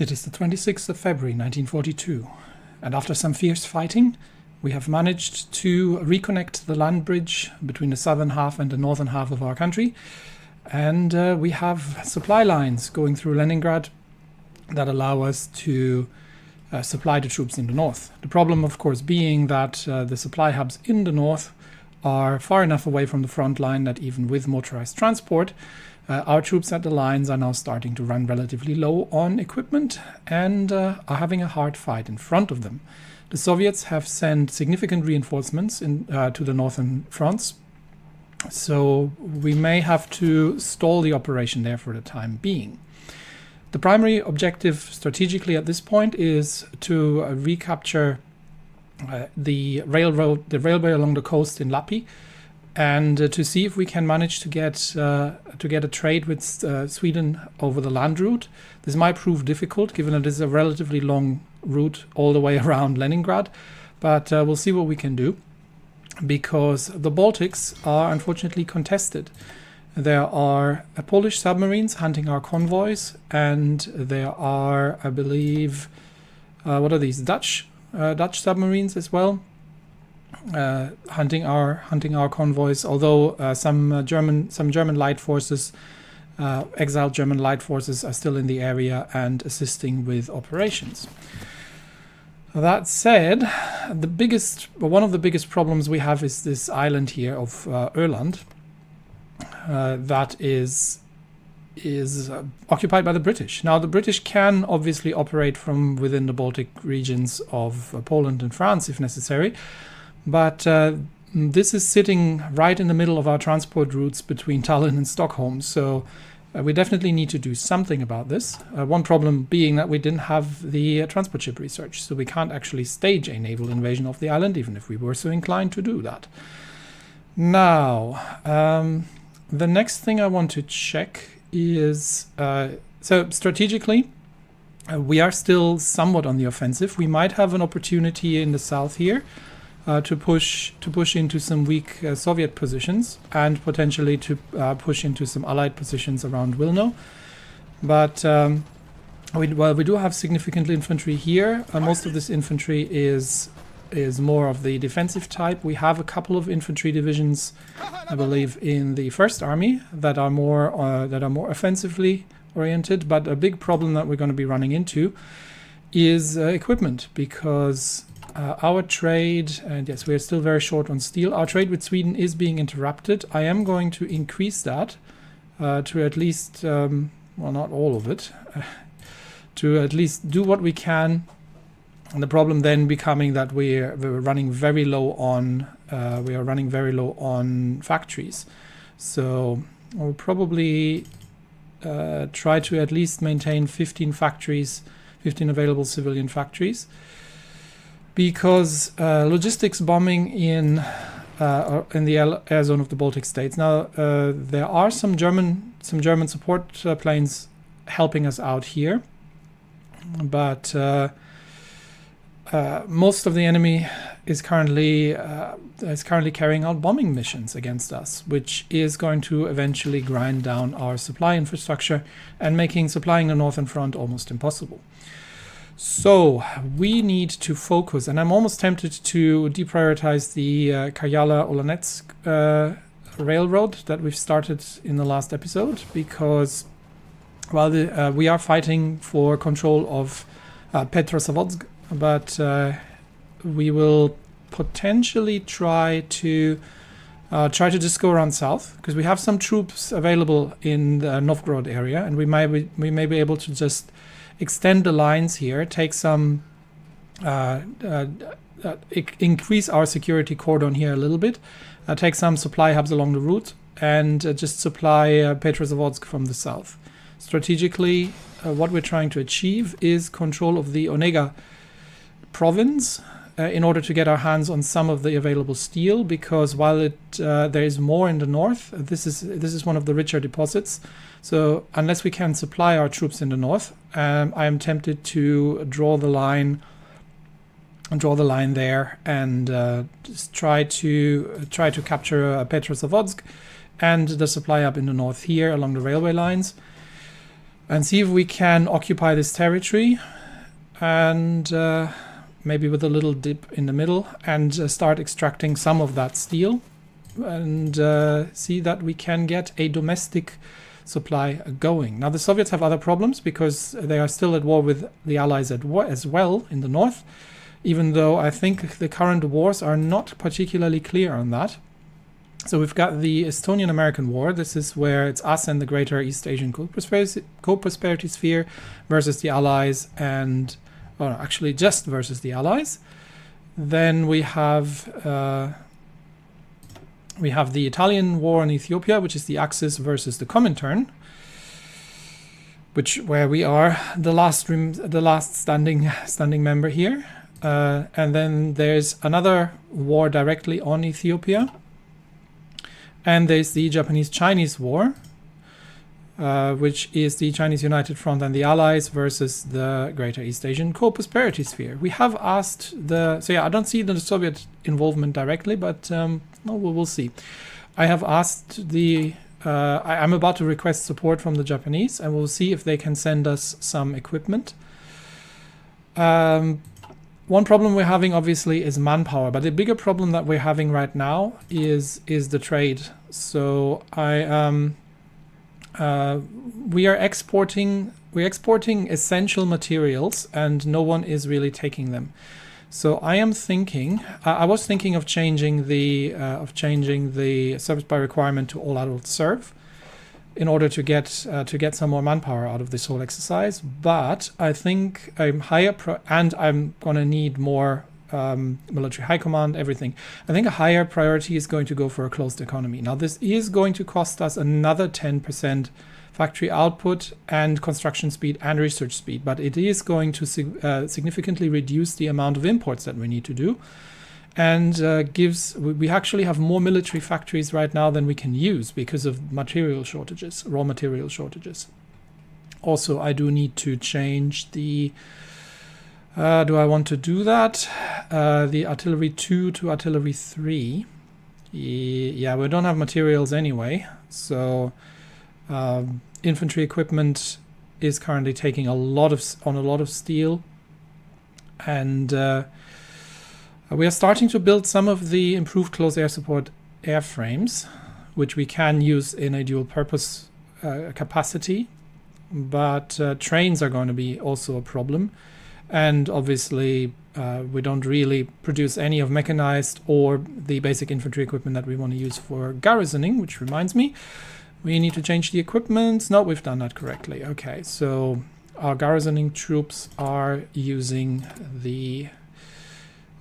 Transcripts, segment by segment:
It is the 26th of February 1942, and after some fierce fighting, we have managed to reconnect the land bridge between the southern half and the northern half of our country, and we have supply lines going through Leningrad that allow us to supply the troops in the north. The problem, of course, being that the supply hubs in the north are far enough away from the front line that even with motorized transport, our troops at the lines are now starting to run relatively low on equipment and are having a hard fight in front of them. The Soviets have sent significant reinforcements to the northern fronts, so we may have to stall the operation there for the time being. The primary objective strategically at this point is to recapture the railway along the coast in Lappi, and to see if we can manage to get a trade with Sweden over the land route. This might prove difficult, given that it is a relatively long route all the way around Leningrad, but we'll see what we can do, because the Baltics are unfortunately contested. There are Polish submarines hunting our convoys, and there are, I believe, what are these, Dutch submarines as well, hunting our convoys. Although some German light forces, exiled German light forces, are still in the area and assisting with operations. That said, one of the biggest problems we have is this island here of Öland that is occupied by the British. Now, the British can obviously operate from within the Baltic regions of Poland and France if necessary, but this is sitting right in the middle of our transport routes between Tallinn and Stockholm, so we definitely need to do something about this. One problem being that we didn't have the transport ship research, so we can't actually stage a naval invasion of the island, even if we were so inclined to do that. Now, the next thing I want to check is, so strategically, we are still somewhat on the offensive. We might have an opportunity in the south here to push into some weak Soviet positions, and potentially to push into some Allied positions around Wilno. But we do have significant infantry here. Most of this infantry is more of the defensive type. We have a couple of infantry divisions, I believe, in the First Army that are more offensively oriented. But a big problem that we're going to be running into is equipment, because our trade, and yes, we're still very short on steel. Our trade with Sweden is being interrupted. I am going to increase that to at least, well, not all of it, to at least do what we can. And the problem then becoming that we're running very low on factories. So we'll probably try to at least maintain 15 available civilian factories, because logistics bombing in the air zone of the Baltic states. Now there are some German support planes helping us out here, but most of the enemy is currently carrying out bombing missions against us, which is going to eventually grind down our supply infrastructure and making supplying the northern front almost impossible. So we need to focus, and I'm almost tempted to deprioritize the Karyala-Olonetsk railroad that we've started in the last episode, because while we are fighting for control of Petrozavodsk, but we will potentially try to just go around south, because we have some troops available in the Novgorod area, and we may be able to just extend the lines here, take some increase our security cordon here a little bit, take some supply hubs along the route, and just supply Petrozavodsk from the south. Strategically, what we're trying to achieve is control of the Onega province in order to get our hands on some of the available steel, because while there is more in the north, this is one of the richer deposits. So unless we can supply our troops in the north, I am tempted to draw the line there and just try to capture Petrozavodsk and the supply hub in the north here along the railway lines. and see if we can occupy this territory, and maybe with a little dip in the middle, and start extracting some of that steel, and see that we can get a domestic supply going. Now the Soviets have other problems because they are still at war with the Allies as well in the north, even though I think the current wars are not particularly clear on that. So we've got the Estonian-American War. This is where it's us and the Greater East Asian Co-Prosperity Sphere versus the Allies, and actually just versus the Allies. Then we have the Italian War in Ethiopia, which is the Axis versus the Comintern, where we are the last standing member here. And then there's another war directly on Ethiopia. And there's the Japanese-Chinese War, which is the Chinese United Front and the Allies versus the Greater East Asian Co-Prosperity Sphere. We have asked I don't see the Soviet involvement directly, but we'll see. I have asked I'm about to request support from the Japanese, and we'll see if they can send us some equipment. One problem we're having, obviously, is manpower, but the bigger problem that we're having right now is the trade. So we're exporting essential materials, and no one is really taking them. So I was thinking of changing the service by requirement to all adults serve, in order to get some more manpower out of this whole exercise. But I think I'm going to need more military high command, everything. I think a higher priority is going to go for a closed economy. Now this is going to cost us another 10% factory output and construction speed and research speed, but it is going to significantly reduce the amount of imports that we need to do. And we actually have more military factories right now than we can use because of raw material shortages. Also, I do need to change the, do I want to do that? The artillery 2 to artillery 3. Yeah, we don't have materials anyway. So infantry equipment is currently taking a lot of steel, and we are starting to build some of the improved close air support airframes, which we can use in a dual purpose capacity. But trains are going to be also a problem. And obviously, we don't really produce any of mechanized or the basic infantry equipment that we want to use for garrisoning, which reminds me, we need to change the equipment. No, we've done that correctly. Okay, so our garrisoning troops are using the...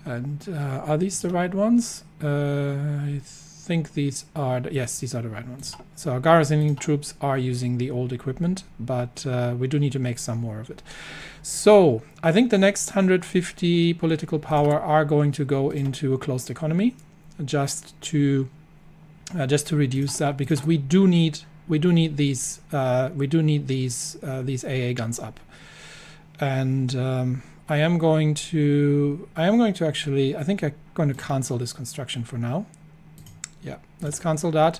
And are these the right ones? I think these are, yes, these are the right ones. So our garrisoning troops are using the old equipment, but we do need to make some more of it. So I think the next 150 political power are going to go into a closed economy, just to reduce that, because we do need these AA guns up, and I am going to actually, I think I'm going to cancel this construction for now. Yeah, let's cancel that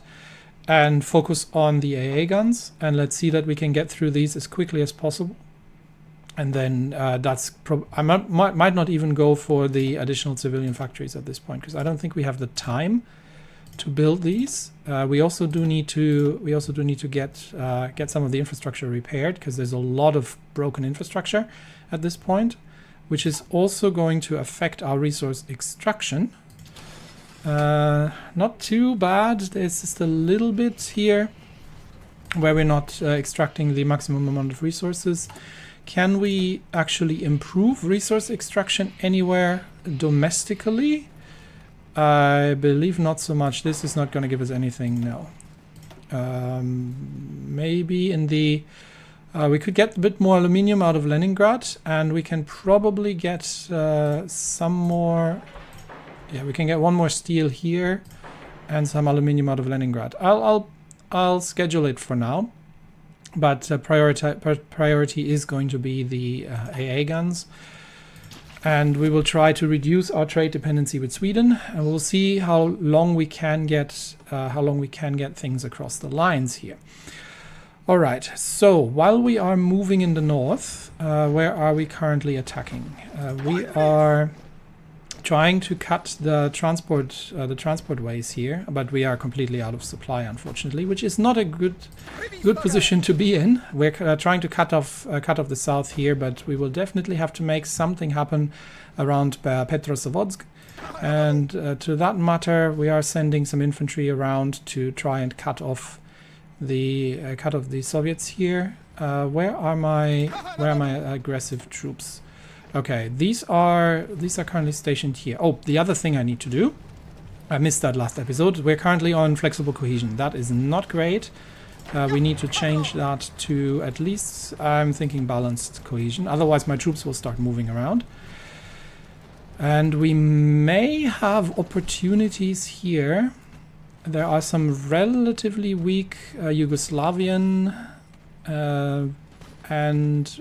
and focus on the AA guns, and let's see that we can get through these as quickly as possible. And then I might not even go for the additional civilian factories at this point, because I don't think we have the time to build these. We also do need to get some of the infrastructure repaired, because there's a lot of broken infrastructure at this point, which is also going to affect our resource extraction. Not too bad. There's just a little bit here where we're not extracting the maximum amount of resources. Can we actually improve resource extraction anywhere domestically? I believe not so much. This is not going to give us anything, no. Maybe in the... we could get a bit more aluminium out of Leningrad, and we can probably get some more... Yeah, we can get one more steel here and some aluminium out of Leningrad. I'll schedule it for now, but priority is going to be the AA guns, and we will try to reduce our trade dependency with Sweden, and we'll see how long we can get things across the lines here. Alright, so while we are moving in the north, where are we currently attacking? We are trying to cut the transport ways here, but we are completely out of supply, unfortunately, which is not a good position to be in. We're trying to cut off the south here, but we will definitely have to make something happen around Petrozavodsk. And to that matter, we are sending some infantry around to try and cut off the Soviets here. Where are my aggressive troops? Okay, these are currently stationed here. Oh, the other thing I need to do, I missed that last episode. We're currently on flexible cohesion. That is not great. We need to change that to at least, I'm thinking, balanced cohesion. Otherwise, my troops will start moving around. And we may have opportunities here. There are some relatively weak Yugoslavian and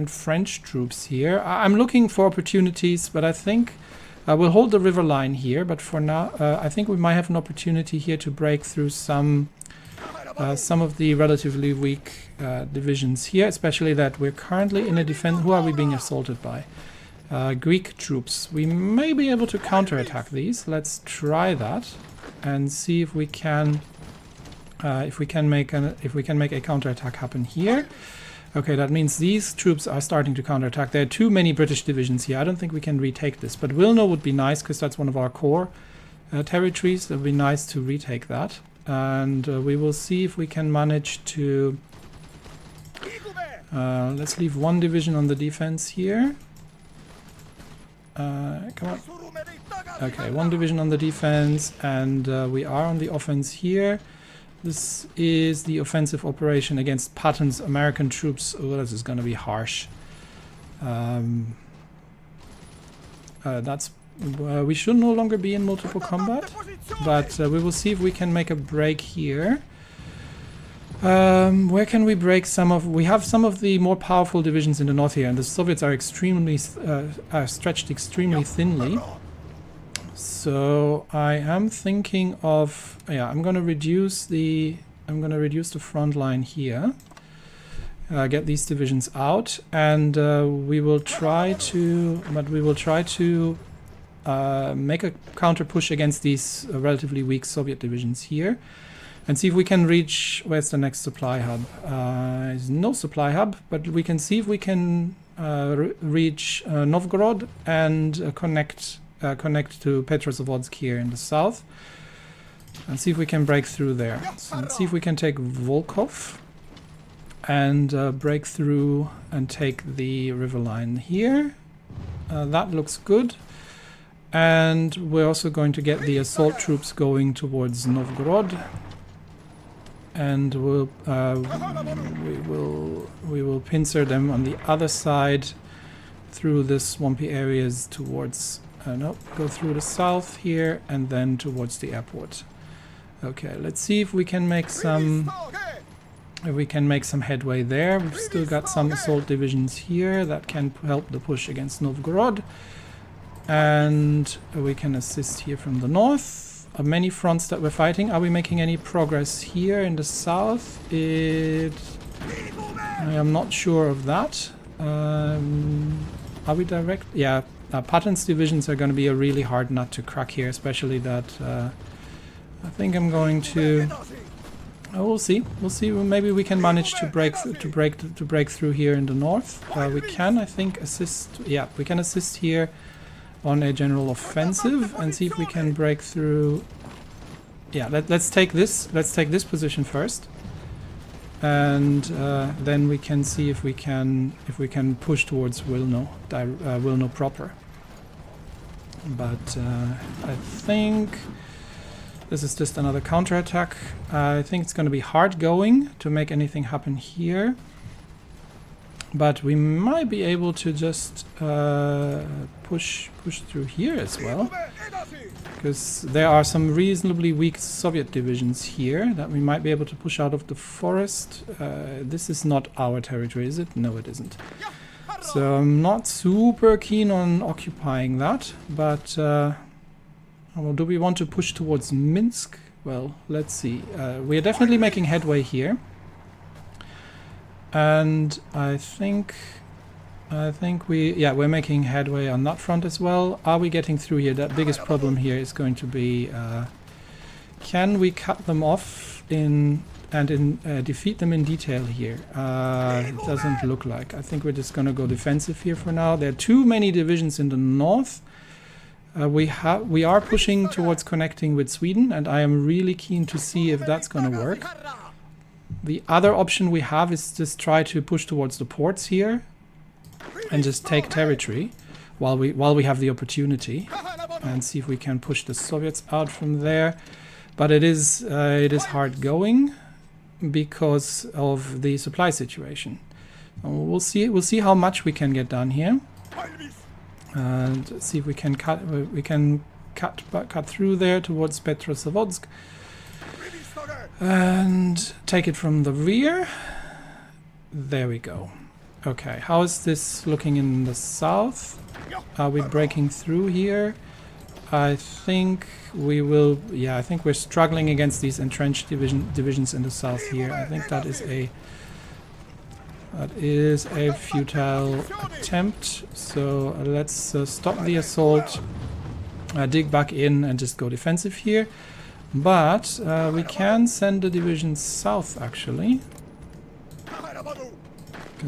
French troops here. I'm looking for opportunities, but I think we'll hold the river line here. But for now, I think we might have an opportunity here to break through some of the relatively weak divisions here, especially that we're currently in a defense. Who are we being assaulted by? Greek troops. We may be able to counterattack these. Let's try that and see if we can make a counterattack happen here. Okay, that means these troops are starting to counterattack. There are too many British divisions here. I don't think we can retake this, but Wilno would be nice because that's one of our core territories. It would be nice to retake that, and we will see if we can manage to. Let's leave one division on the defense here. Come on. Okay, one division on the defense, and we are on the offense here. This is the offensive operation against Patton's American troops. Oh, this is going to be harsh. We should no longer be in multiple combat, but we will see if we can make a break here. Where can we break we have some of the more powerful divisions in the north here, and the Soviets are stretched extremely thinly. So I am thinking of, I'm going to reduce the front line here, get these divisions out, and we will try to make a counter push against these relatively weak Soviet divisions here, and see if we can reach. Where's the next supply hub? There's no supply hub, but we can see if we can reach Novgorod and connect to Petrozavodsk here in the south, and see if we can break through there. So let's see if we can take Volkov and break through and take the river line here. That looks good. And we're also going to get the assault troops going towards Novgorod, and we will pincer them on the other side through the swampy areas towards. No, go through the south here and then towards the airport. Okay, let's see if we can make some headway there. We've still got some assault divisions here that can help the push against Novgorod, and we can assist here from the north. Many fronts that we're fighting. Are we making any progress here in the south? I am not sure of that. Are we direct? Yeah. Patton's divisions are going to be a really hard nut to crack here, especially that I think I'm going to. We'll see. We'll see. Maybe we can manage to break through here in the north. We can, I think, assist. Yeah, we can assist here on a general offensive and see if we can break through. Yeah, let's take this. Let's take this position first, and then we can see if we can push towards Wilno proper. But I think this is just another counterattack. I think it's going to be hard going to make anything happen here, but we might be able to just push through here as well, because there are some reasonably weak Soviet divisions here that we might be able to push out of the forest. This is not our territory, is it? No, it isn't. So I'm not super keen on occupying that, but well, do we want to push towards Minsk? Well, let's see. We are definitely making headway here. And I think we're making headway on that front as well. Are we getting through here? That biggest problem here is going to be can we cut them off and defeat them in detail here? It doesn't look like. I think we're just going to go defensive here for now. There are too many divisions in the north. We are pushing towards connecting with Sweden, and I am really keen to see if that's going to work. The other option we have is just try to push towards the ports here and just take territory while we have the opportunity, and see if we can push the Soviets out from there. But it is hard going because of the supply situation. We'll see how much we can get done here, and see if we can cut through there towards Petrozavodsk and take it from the rear. There we go. Okay, how is this looking in the south? Are we breaking through here? I think we will. Yeah, I think we're struggling against these entrenched divisions in the south here. I think that is a futile attempt. So let's stop the assault, dig back in, and just go defensive here. But we can send the division south actually.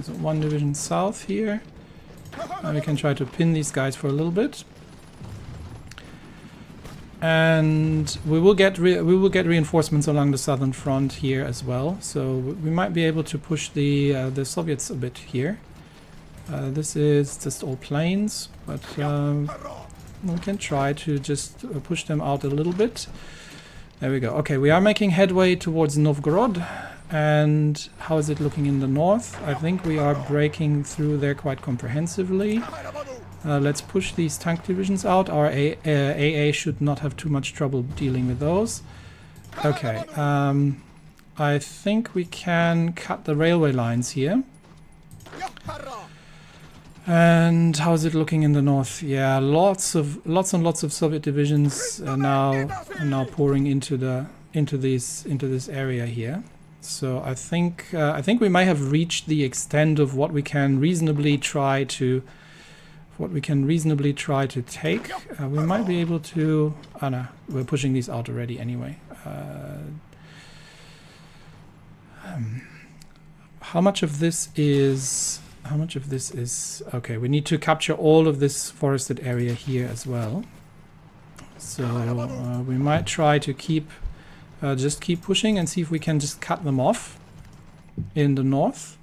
So one division south here, and we can try to pin these guys for a little bit, and we will get reinforcements along the southern front here as well. So we might be able to push the Soviets a bit here. This is just all plains, but we can try to just push them out a little bit. There we go. Okay, we are making headway towards Novgorod. And how is it looking in the north? I think we are breaking through there quite comprehensively. Let's push these tank divisions out. Our AA should not have too much trouble dealing with those. Okay, I think we can cut the railway lines here. And how is it looking in the north? Yeah, lots and lots of Soviet divisions are now pouring into this area here. So I think we may have reached the extent of what we can reasonably try to take. We might be able to. Oh no, we're pushing these out already anyway. How much of this is? Okay, we need to capture all of this forested area here as well. So we might try to just keep pushing and see if we can just cut them off in the north,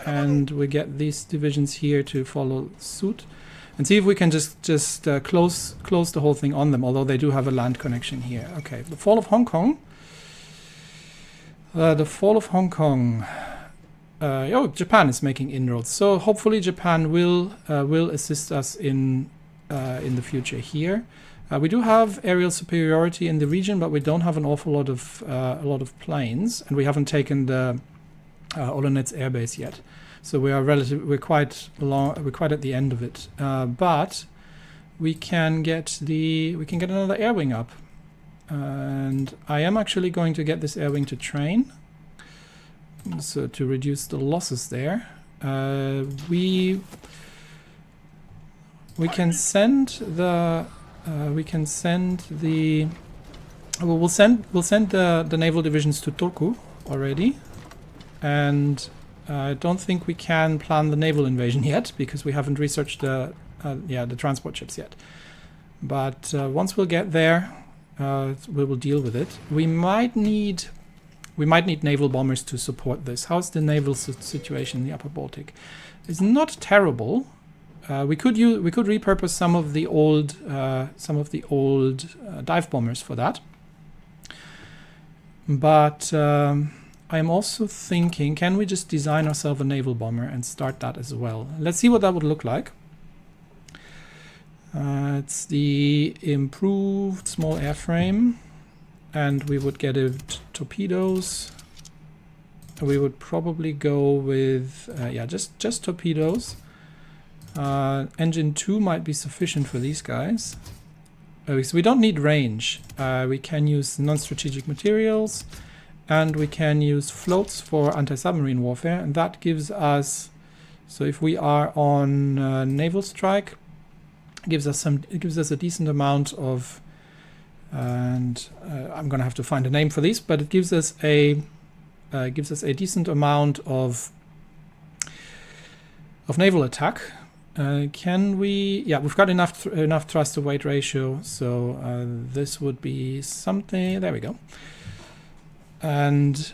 and we get these divisions here to follow suit, and see if we can just close the whole thing on them, although they do have a land connection here. Okay, the fall of Hong Kong. Japan is making inroads, so hopefully Japan will assist us in the future here. We do have aerial superiority in the region, but we don't have an awful lot of planes, and we haven't taken the Olonets airbase yet. So we're quite at the end of it. But we can get another air wing up, and I am actually going to get this air wing to train, so to reduce the losses there. We can send the. We'll send the naval divisions to Turku already, and I don't think we can plan the naval invasion yet because we haven't researched the transport ships yet. But once we'll get there, we will deal with it. We might need naval bombers to support this. How's the naval situation in the Upper Baltic? It's not terrible. We could repurpose some of the old dive bombers for that. But I'm also thinking, can we just design ourselves a naval bomber and start that as well? Let's see what that would look like. It's the improved small airframe, and we would get it torpedoes. We would probably go with just torpedoes. Engine 2 might be sufficient for these guys. So we don't need range. We can use non-strategic materials, and we can use floats for anti-submarine warfare, and that gives us, so if we are on naval strike, it gives us a decent amount of, and I'm gonna have to find a name for these, but it gives us a decent amount of naval attack. Can we? Yeah, we've got enough thrust to weight ratio, so this would be something. There we go. And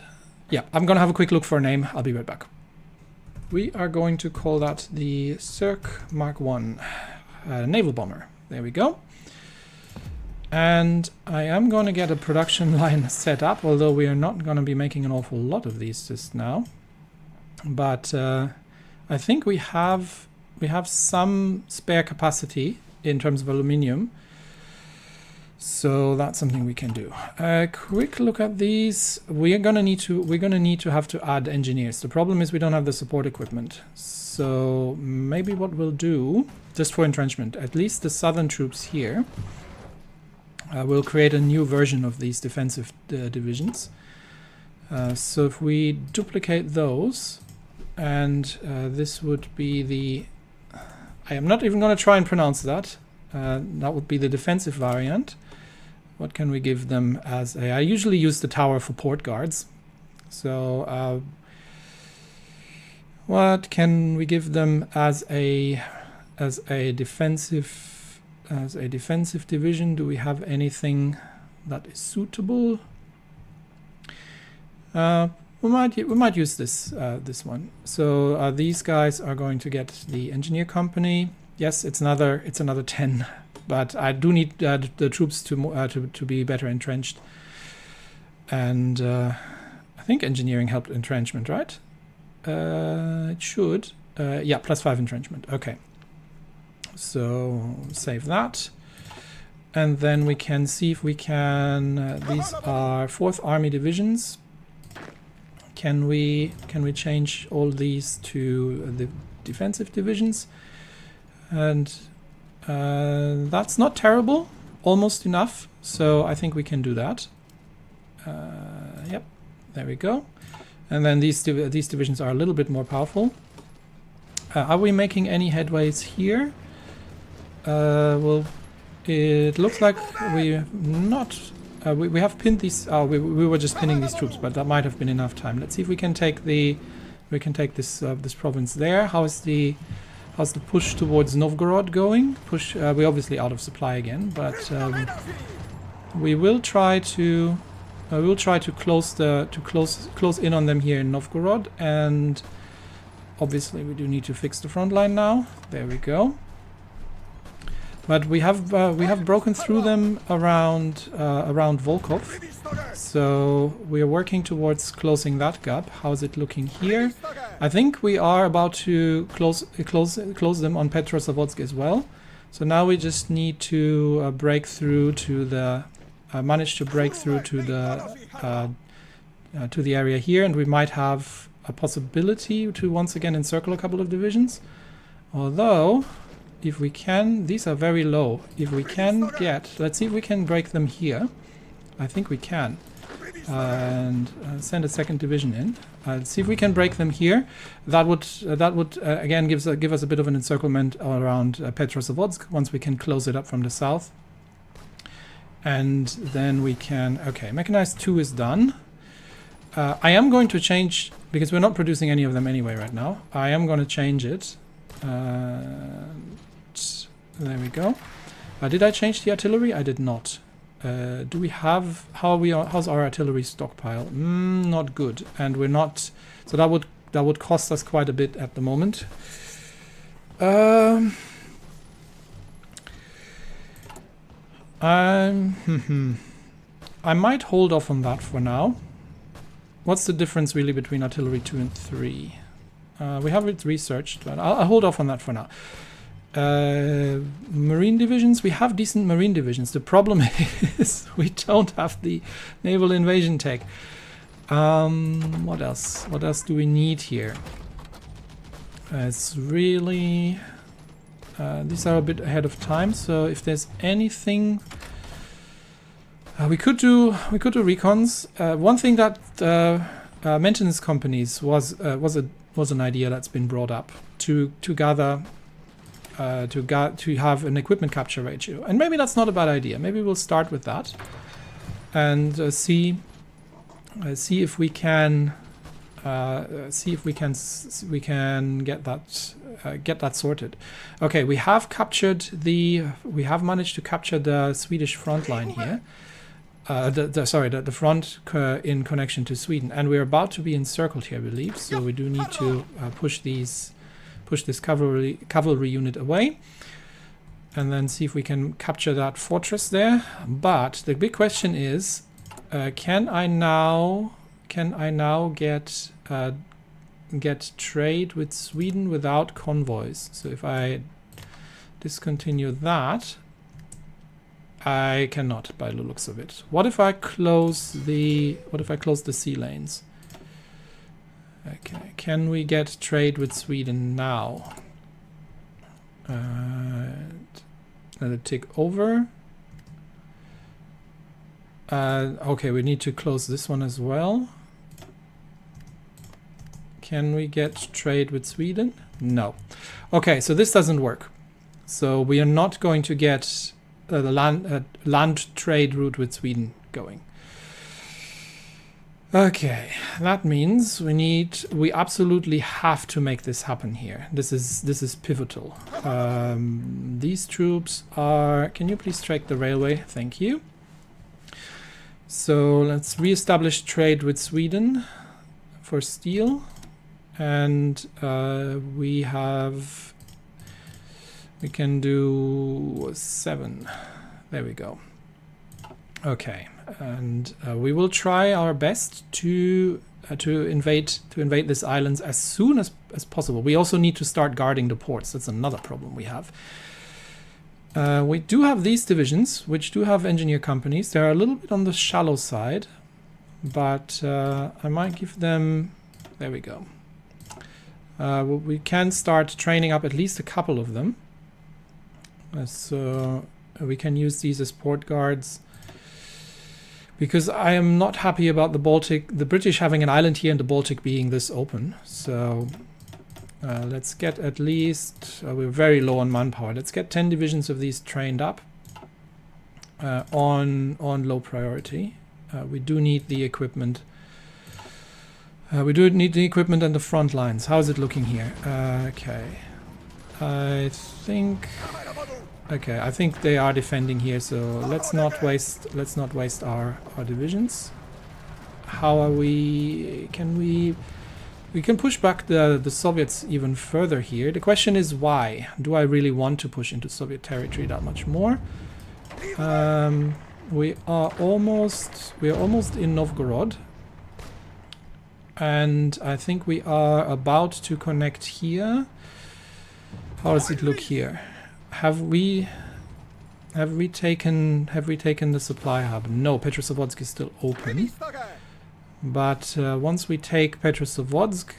yeah, I'm gonna have a quick look for a name. I'll be right back. We are going to call that the Cirque Mark 1 naval bomber. There we go. And I am going to get a production line set up, although we are not going to be making an awful lot of these just now. But I think we have some spare capacity in terms of aluminium, so that's something we can do. A quick look at these. We're gonna need to have to add engineers. The problem is we don't have the support equipment. So maybe what we'll do, just for entrenchment, at least the southern troops here, we'll create a new version of these defensive divisions. So if we duplicate those, and this would be the, I am not even going to try and pronounce that. That would be the defensive variant. What can we give them as a, I usually use the tower for port guards. So what can we give them as a defensive division? Do we have anything that is suitable? We might use this one. So these guys are going to get the engineer company. Yes, it's another 10, but I do need the troops to be better entrenched. And I think engineering helped entrenchment, right? It should. Yeah, +5 entrenchment. Okay. So save that. And then we can see if we can. These are 4th Army divisions. Can we change all these to the defensive divisions? And that's not terrible, almost enough. So I think we can do that. Yep, there we go. And then these divisions are a little bit more powerful. Are we making any headways here? Well, it looks like we're not. We have pinned these. We were just pinning these troops, but that might have been enough time. Let's see if we can take this province there. How's the push towards Novgorod going? We're obviously out of supply again, but we will try to close in on them here in Novgorod, and obviously we do need to fix the front line now. There we go. But we have broken through them around Volkov, so we are working towards closing that gap. How's it looking here? I think we are about to close them on Petrozavodsk as well. So now we just need to break through to the manage to break through to the area here, and we might have a possibility to once again encircle a couple of divisions. Although, if we can, these are very low. If we can get, let's see if we can break them here. I think we can. And send a 2nd division in. Let's see if we can break them here. That would again give us a bit of an encirclement around Petrozavodsk once we can close it up from the south. And then we can, okay, Mechanized 2 is done. I am going to change, because we're not producing any of them anyway right now. I am going to change it. There we go. Did I change the artillery? I did not. Do we have, how's our artillery stockpile? Not good, and we're not, so that would cost us quite a bit at the moment. I might hold off on that for now. What's the difference really between artillery 2 and 3? We have it researched, but I'll hold off on that for now. Marine divisions, we have decent marine divisions. The problem is we don't have the naval invasion tech. What else? What else do we need here? It's really... these are a bit ahead of time, so if there's anything... We could do recons. One thing that maintenance companies was an idea that's been brought up to gather to have an equipment capture ratio, and maybe that's not a bad idea. Maybe we'll start with that and see if we can get that sorted. Okay, we have managed to capture the Swedish front line here. The front in connection to Sweden, and we're about to be encircled here, I believe. So we do need to push this cavalry unit away, and then see if we can capture that fortress there. But the big question is, can I now get trade with Sweden without convoys? So if I discontinue that, I cannot, by the looks of it. What if I close the sea lanes? Okay, can we get trade with Sweden now? Let it tick over. Okay, we need to close this one as well. Can we get trade with Sweden? No. Okay, so this doesn't work. So we are not going to get the land trade route with Sweden going. Okay, that means we absolutely have to make this happen here. This is pivotal. These troops are. Can you please strike the railway? Thank you. So let's re-establish trade with Sweden for steel, and we can do 7. There we go. Okay, and we will try our best to invade this island as soon as possible. We also need to start guarding the ports. That's another problem we have. We do have these divisions, which do have engineer companies. They're a little bit on the shallow side, but I might give them. There we go. We can start training up at least a couple of them. So we can use these as port guards, because I am not happy about the British having an island here and the Baltic being this open. So let's get at least, we're very low on manpower. Let's get 10 divisions of these trained up on low priority. We do need the equipment. We do need the equipment and the front lines. How is it looking here? Okay. I think they are defending here, so let's not waste our divisions. How are we? We can push back the Soviets even further here. The question is why? Do I really want to push into Soviet territory that much more? We are almost in Novgorod, and I think we are about to connect here. How does it look here? Have we taken the supply hub? No, Petrozavodsk is still open. But once we take Petrozavodsk,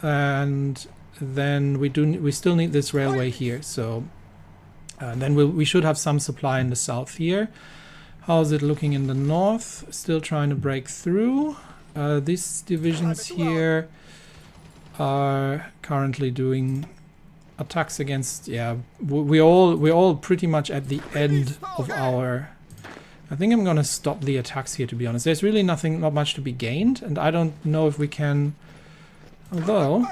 and then we still need this railway here. So then we should have some supply in the south here. How is it looking in the north? Still trying to break through. These divisions here are currently doing attacks against. Yeah, we're all pretty much at the end of our. I think I'm gonna stop the attacks here, to be honest. There's really not much to be gained, and I don't know if we can. Although,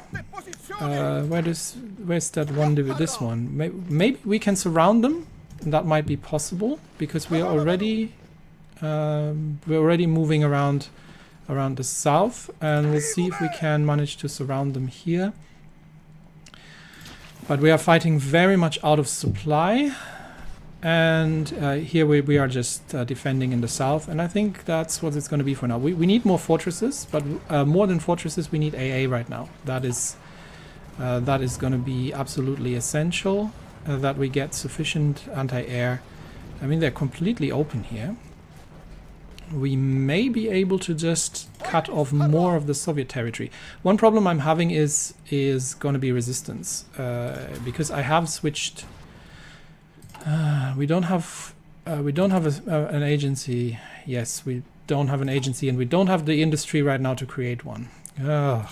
where's that one? This one? Maybe we can surround them. That might be possible, because we are already moving around the south, and we'll see if we can manage to surround them here. But we are fighting very much out of supply, and here we are just defending in the south, and I think that's what it's going to be for now. We need more fortresses, but more than fortresses, we need AA right now. That is going to be absolutely essential, that we get sufficient anti-air. I mean, they're completely open here. We may be able to just cut off more of the Soviet territory. One problem I'm having is going to be resistance, because I have switched. We don't have an agency Yes, we don't have an agency and we don't have the industry right now to create one. Ugh.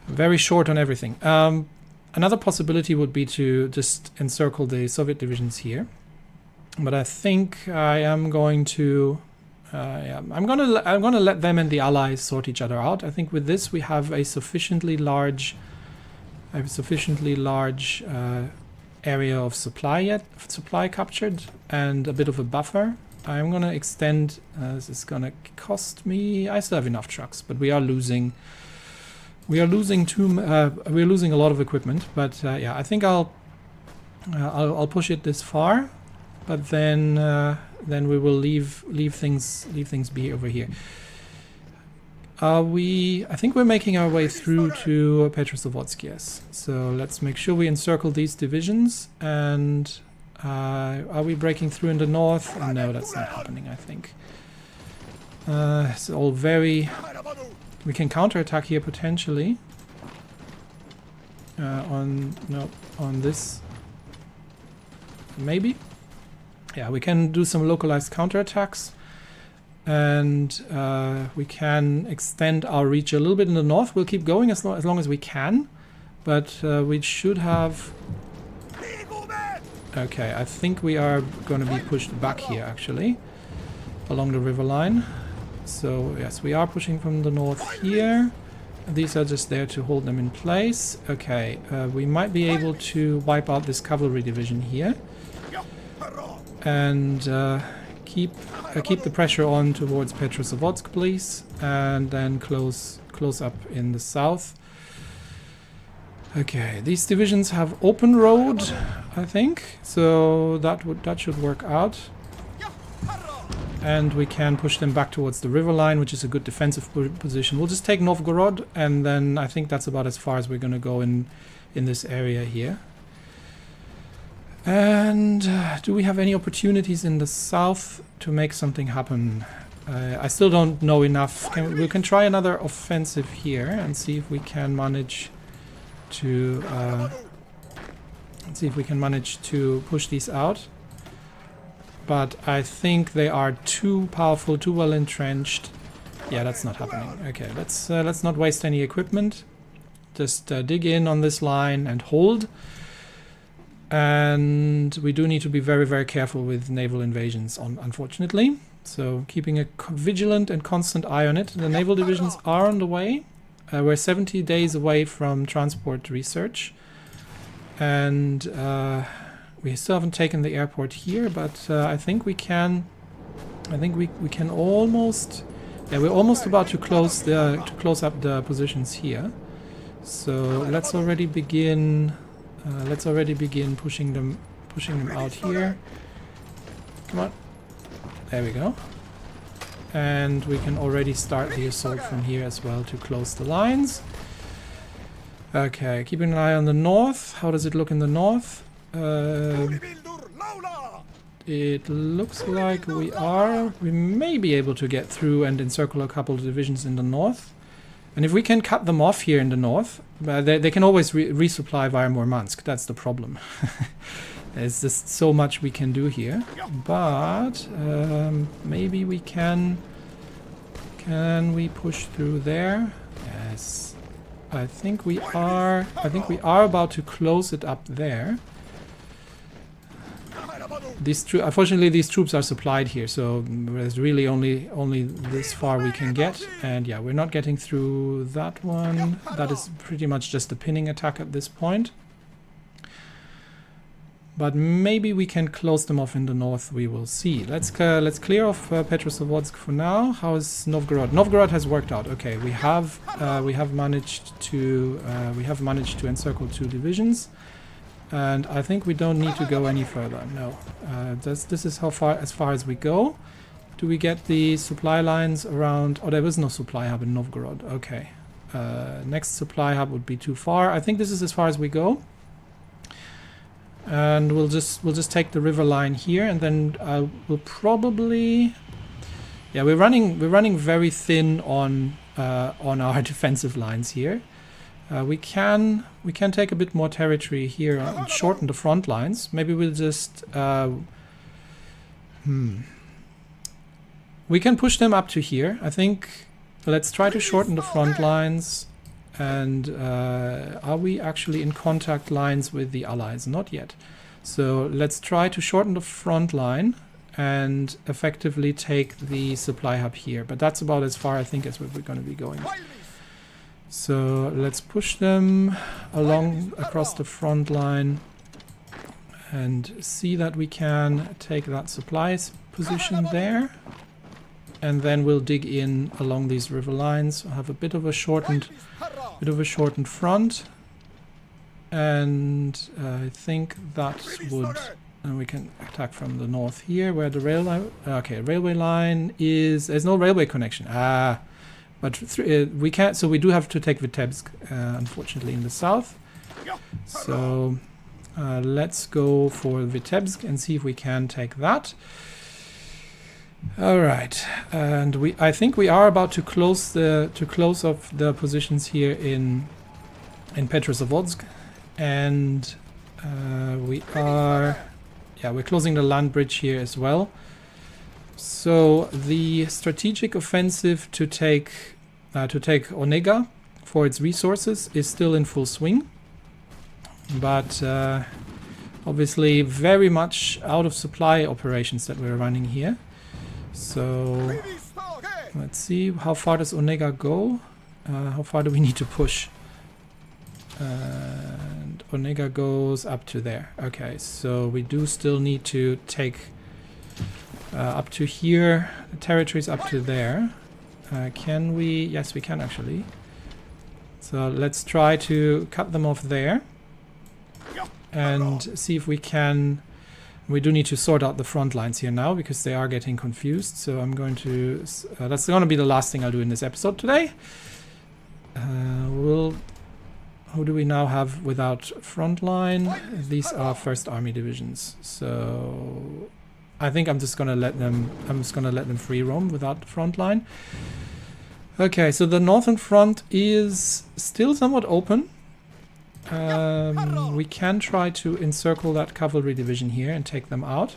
Very short on everything. Another possibility would be to just encircle the Soviet divisions here. But I think I am going to... yeah, I'm gonna let them and the allies sort each other out. I think with this we have a sufficiently large... area of supply captured and a bit of a buffer. I'm gonna extend. This is gonna cost me. I still have enough trucks, but we are losing. We're losing a lot of equipment. But yeah, I think I'll push it this far, but then we will leave things be over here. I think we're making our way through to Petrozavodsk, yes. So let's make sure we encircle these divisions. And are we breaking through in the north? No, that's not happening, I think. It's all very... We can counterattack here potentially. On this. Maybe? Yeah, we can do some localized counterattacks. And we can extend our reach a little bit in the north. We'll keep going as long as we can, but we should have... Okay, I think we are going to be pushed back here, actually, along the river line. So, yes, we are pushing from the north here. These are just there to hold them in place. Okay, we might be able to wipe out this cavalry division here. And... keep the pressure on towards Petrozavodsk, please, and then close up in the south. Okay, these divisions have open road, I think, so that should work out. And we can push them back towards the river line, which is a good defensive position. We'll just take Novgorod, and then I think that's about as far as we're going to go in this area here. And do we have any opportunities in the south to make something happen? I still don't know enough. We can try another offensive here and see if we can manage to push these out. But I think they are too powerful, too well entrenched. Yeah, that's not happening. Okay, let's not waste any equipment. Just dig in on this line and hold. And we do need to be very, very careful with naval invasions, unfortunately. So keeping a vigilant and constant eye on it. The naval divisions are on the way. We're 70 days away from transport research. And we still haven't taken the airport here, but I think we can... I think we can almost... Yeah, we're almost about to close up the positions here. So let's already begin... pushing them out here. Come on. There we go. And we can already start the assault from here as well to close the lines. Okay, keeping an eye on the north. How does it look in the north? It looks like we may be able to get through and encircle a couple of divisions in the north. And if we can cut them off here in the north, they can always resupply via Murmansk. That's the problem. There's just so much we can do here. But maybe we can... Can we push through there? Yes. I think we are about to close it up there. Unfortunately, these troops are supplied here, so there's really only this far we can get. And yeah, we're not getting through that one. That is pretty much just a pinning attack at this point. But maybe we can close them off in the north. We will see. Let's clear off Petrozavodsk for now. How is Novgorod? Novgorod has worked out. Okay, we have managed to encircle 2 divisions. And I think we don't need to go any further. No, this is as far as we go. Do we get the supply lines around? Oh, there was no supply hub in Novgorod. Okay, next supply hub would be too far. I think this is as far as we go. And we'll just take the river line here, and then we'll probably... Yeah, we're running very thin on our defensive lines here. We can take a bit more territory here and shorten the front lines. Maybe we'll just we can push them up to here. I think let's try to shorten the front lines. And are we actually in contact lines with the Allies? Not yet. So let's try to shorten the front line and effectively take the supply hub here. But that's about as far, I think, as we're going to be going. So let's push them along across the front line and see that we can take that supplies position there. And then we'll dig in along these river lines. We'll have a bit of a shortened front. And I think that would... And we can attack from the north here, where the railway line is... There's no railway connection. But we can't... So we do have to take Vitebsk, unfortunately, in the south. So let's go for Vitebsk and see if we can take that. All right, and I think we are about to close off the positions here in Petrozavodsk, and we're closing the land bridge here as well. So the strategic offensive to take Onega for its resources is still in full swing, but obviously very much out of supply operations that we're running here. So let's see, how far does Onega go? How far do we need to push? And Onega goes up to there. Okay, so we do still need to take up to here. The territory's up to there. Can we? Yes, we can actually. So let's try to cut them off there and see if we can. We do need to sort out the front lines here now because they are getting confused. So I'm going to... that's going to be the last thing I'll do in this episode today. Who do we now have without front line? These are 1st Army divisions. So I think I'm just going to let them free roam without the front line. Okay, so the northern front is still somewhat open. We can try to encircle that cavalry division here and take them out.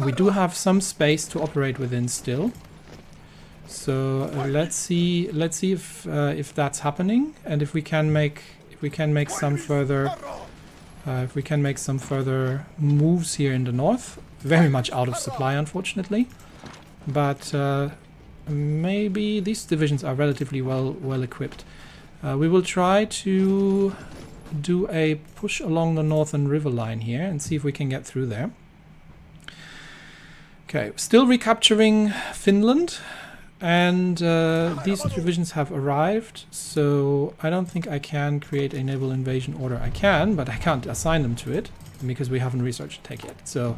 We do have some space to operate within still. So let's see if that's happening, and if we can make some further moves here in the north. Very much out of supply, unfortunately, but maybe these divisions are relatively well equipped. We will try to do a push along the northern river line here and see if we can get through there. Okay, still recapturing Finland, and these divisions have arrived, so I don't think I can create a naval invasion order. I can, but I can't assign them to it because we haven't researched tech yet. So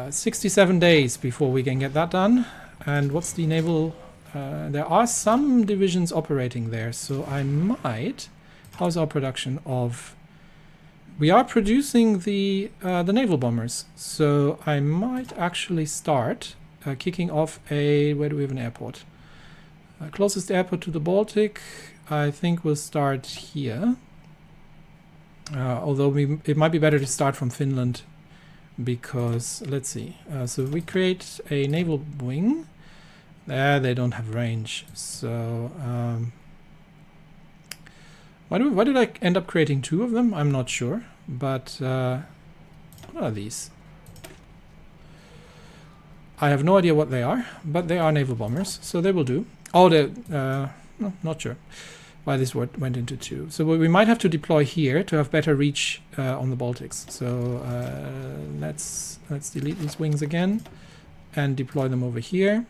67 days before we can get that done. And what's the naval... there are some divisions operating there, so I might... How's our production of... We are producing the naval bombers, so I might actually start kicking off a... Where do we have an airport? Closest airport to the Baltic, I think we'll start here. Although it might be better to start from Finland, because... Let's see. So we create a naval wing. They don't have range, so why did I end up creating 2 of them? I'm not sure, but what are these? I have no idea what they are, but they are naval bombers, so they will do. Oh, no, not sure why this went into 2. So we might have to deploy here to have better reach on the Baltics. So let's delete these wings again and deploy them over here.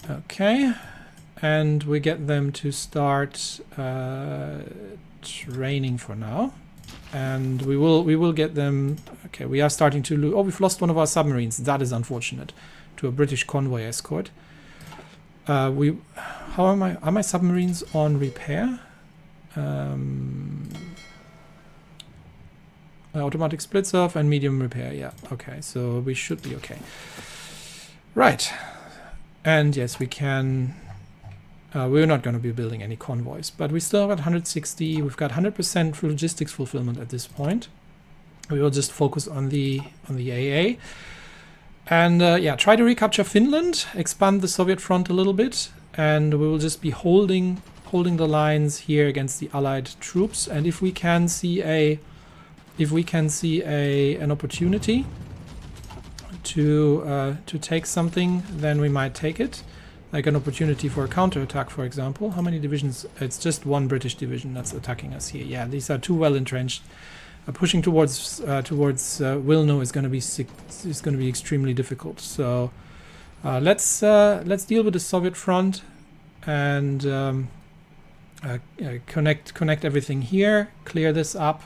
Okay, and we get them to start training for now, and we will get them. Okay, we are starting to lose. Oh, we've lost one of our submarines. That is unfortunate. To a British convoy escort. How are my submarines on repair? Automatic splits off and medium repair. Yeah. Okay, so we should be okay. Right. And yes, we can... we're not going to be building any convoys, but we still got 160. We've got 100% logistics fulfillment at this point. We will just focus on the AA. And yeah, try to recapture Finland, expand the Soviet front a little bit, and we will just be holding the lines here against the Allied troops. And if we can see an opportunity to take something, then we might take it, like an opportunity for a counterattack, for example. How many divisions? It's just one British division that's attacking us here. Yeah, these are too well entrenched. Pushing towards Wilno is going to be extremely difficult. So let's deal with the Soviet front and connect everything here, clear this up,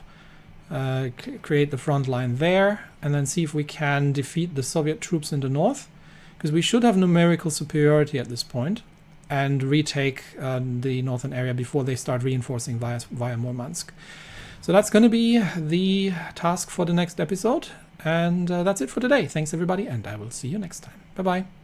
create the front line there, and then see if we can defeat the Soviet troops in the north, because we should have numerical superiority at this point, and retake the northern area before they start reinforcing via Murmansk. So that's going to be the task for the next episode, and that's it for today. Thanks everybody, and I will see you next time. Bye bye.